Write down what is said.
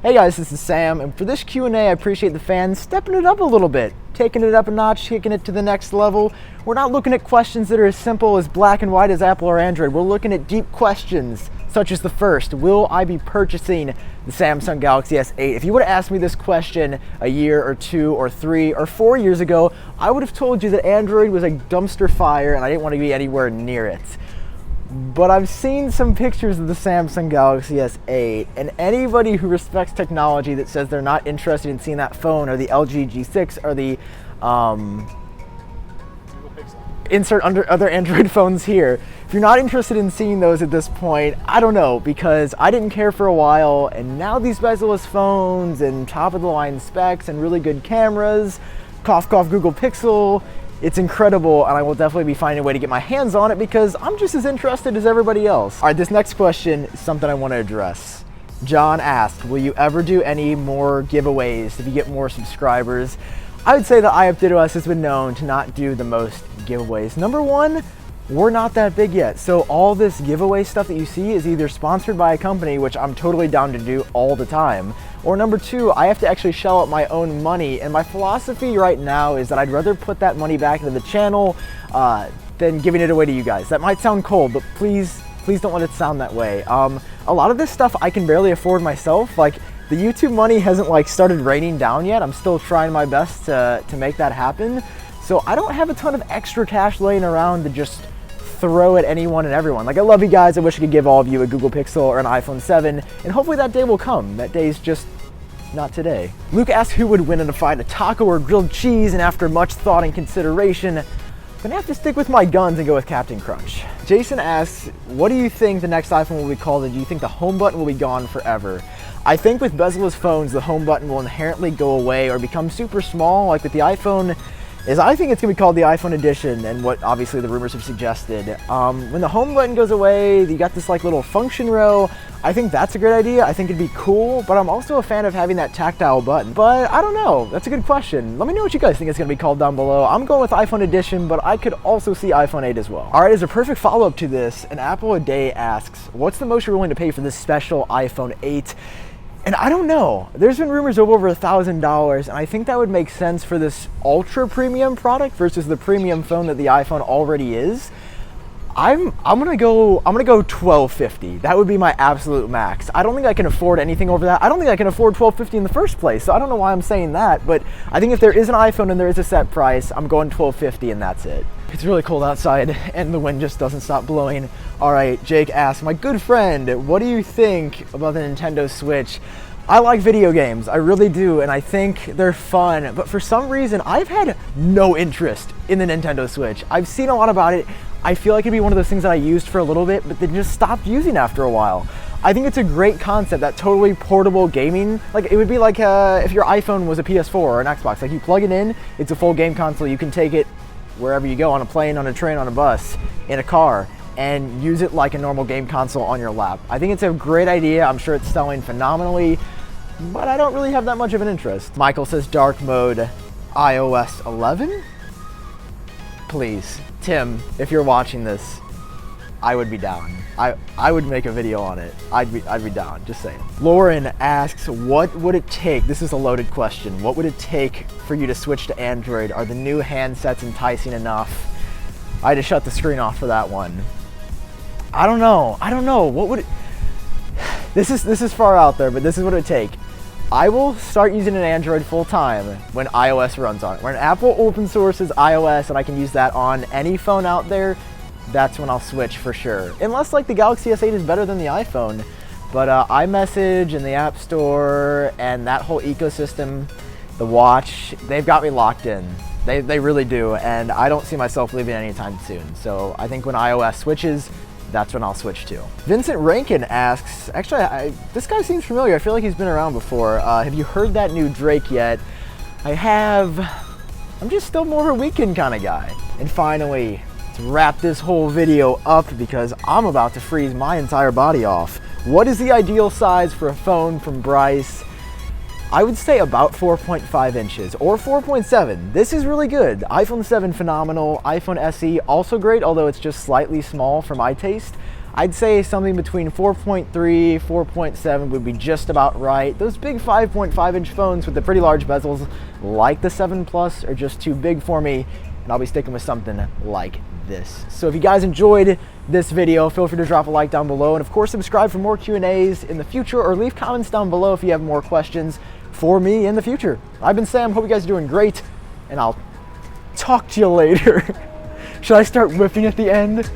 Hey guys, this is Sam, and for this Q&A, I appreciate the fans stepping it up a little bit, taking it up a notch, taking it to the next level. We're not looking at questions that are as simple as black and white as Apple or Android. We're looking at deep questions, such as the first, will I be purchasing the Samsung Galaxy S8? If you would have asked me this question a year or 2 or 3 or 4 years ago, I would have told you that Android was a dumpster fire and I didn't want to be anywhere near it. But I've seen some pictures of the Samsung Galaxy S8, and anybody who respects technology that says they're not interested in seeing that phone, or the LG G6, or the insert under other Android phones here, if you're not interested in seeing those at this point, I don't know, because I didn't care for a while, and now these bezel-less phones and top-of-the-line specs and really good cameras, cough cough Google Pixel, it's incredible, and I will definitely be finding a way to get my hands on it because I'm just as interested as everybody else. All right, this next question is something I want to address. John asked, will you ever do any more giveaways if you get more subscribers? I would say that iUpdateOS has been known to not do the most giveaways. Number one, we're not that big yet, so all this giveaway stuff that you see is either sponsored by a company, which I'm totally down to do all the time, or number two, I have to actually shell out my own money, and my philosophy right now is that I'd rather put that money back into the channel than giving it away to you guys. That might sound cold, but please don't let it sound that way. A lot of this stuff I can barely afford myself. Like, the YouTube money hasn't started raining down yet. I'm still trying my best to make that happen. So I don't have a ton of extra cash laying around to just throw at anyone and everyone. Like, I love you guys. I wish I could give all of you a Google Pixel or an iPhone 7, and hopefully that day will come. That day is just not today. Luke asked who would win in a fight, a taco or grilled cheese, and after much thought and consideration, I'm gonna have to stick with my guns and go with Captain Crunch. Jason asks, what do you think the next iPhone will be called, and do you think the home button will be gone forever? I think with bezel-less phones, the home button will inherently go away or become super small, like with the iPhone. I think it's gonna be called the iPhone Edition, and what obviously the rumors have suggested. When the home button goes away, you got this little function row. I think that's a great idea. I think it'd be cool, but I'm also a fan of having that tactile button. But I don't know, that's a good question. Let me know what you guys think it's gonna be called down below. I'm going with iPhone Edition, but I could also see iPhone 8 as well. All right, as a perfect follow-up to this, an Apple a Day asks, what's the most you're willing to pay for this special iPhone 8? And I don't know, there's been rumors of over $1,000, and I think that would make sense for this ultra premium product versus the premium phone that the iPhone already is. I'm gonna go $1,250. That would be my absolute max. I don't think I can afford anything over that. I don't think I can afford $1,250 in the first place, so I don't know why I'm saying that, but I think if there is an iPhone and there is a set price, I'm going $1,250 and that's it. It's really cold outside and the wind just doesn't stop blowing. All right, Jake asks, my good friend, what do you think about the Nintendo Switch? I like video games, I really do, and I think they're fun, but for some reason, I've had no interest in the Nintendo Switch. I've seen a lot about it. I feel like it'd be one of those things that I used for a little bit, but then just stopped using after a while. I think it's a great concept, that totally portable gaming. Like, it would be like if your iPhone was a PS4 or an Xbox. Like, you plug it in, it's a full game console. You can take it wherever you go, on a plane, on a train, on a bus, in a car, and use it like a normal game console on your lap. I think it's a great idea. I'm sure it's selling phenomenally, but I don't really have that much of an interest. Michael says dark mode, iOS 11? Please, Tim, if you're watching this, I would be down. I would make a video on it. I'd be down, just saying. Lauren asks, what would it take? This is a loaded question. What would it take for you to switch to Android? Are the new handsets enticing enough? I had to shut the screen off for that one. I don't know. What would it... This is far out there, but this is what it would take. I will start using an Android full time when iOS runs on it. When Apple open sources iOS and I can use that on any phone out there, that's when I'll switch for sure. Unless the Galaxy S8 is better than the iPhone. But iMessage and the App Store and that whole ecosystem, the watch, they've got me locked in. They really do, and I don't see myself leaving anytime soon. So I think when iOS switches, that's when I'll switch to. Vincent Rankin asks, actually, this guy seems familiar. I feel like he's been around before. Have you heard that new Drake yet? I have. I'm just still more of a Weeknd kind of guy. And finally, to wrap this whole video up, because I'm about to freeze my entire body off. What is the ideal size for a phone from Bryce? I would say about 4.5 inches or 4.7. This is really good. iPhone 7 phenomenal, iPhone SE also great, although it's just slightly small for my taste. I'd say something between 4.3, 4.7 would be just about right. Those big 5.5 inch phones with the pretty large bezels like the 7 Plus are just too big for me, and I'll be sticking with something like this. So if you guys enjoyed this video, feel free to drop a like down below, and of course subscribe for more Q&As in the future, or leave comments down below if you have more questions for me in the future. I've been Sam, hope you guys are doing great, and I'll talk to you later. Should I start whipping at the end?